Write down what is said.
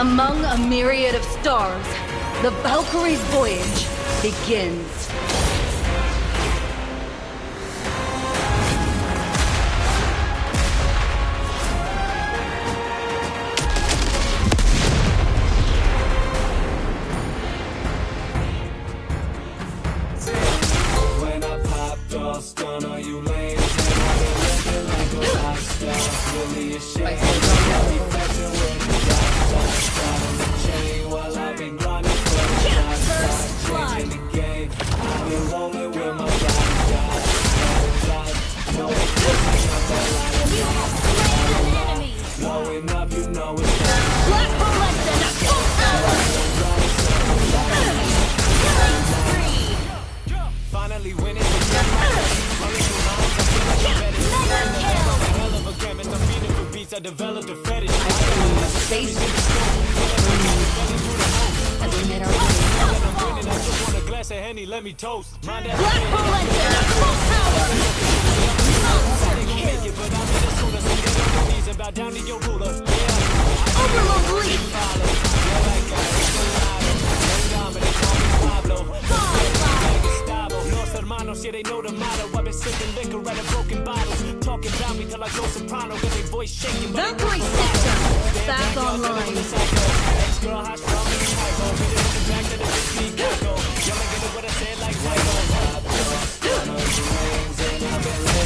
Among a myriad of stars, the Valkyrie's voyage begins. When I popped off, stun on you lame. Looking like a rock star, really a shame. Reflection with the drop on the chain while I've been grinding for the top. Changing the game, I've been rolling with my guys. No, it's not that line. You have slain an enemy. Blowing up, you know it's time. Black Molester at full power. Killing spree. Finally winning. I developed a fetish. Space as we made our way. I just want a glass of Henny, let me toast. Black Molester at full power. Make it, but I'm in the sooner, so get on your knees and bow down to your ruler. Overload leap. Hermanos, yeah, they know the motto. I've been sipping liquor out of broken bottles. Talking about me till I go soprano. Get their voice shaking. Valkyrie system back online. Ex-girl, hot strong in the typo. Hit it in the back of the bitch, me Geico. Y'all get it what I said like Typo.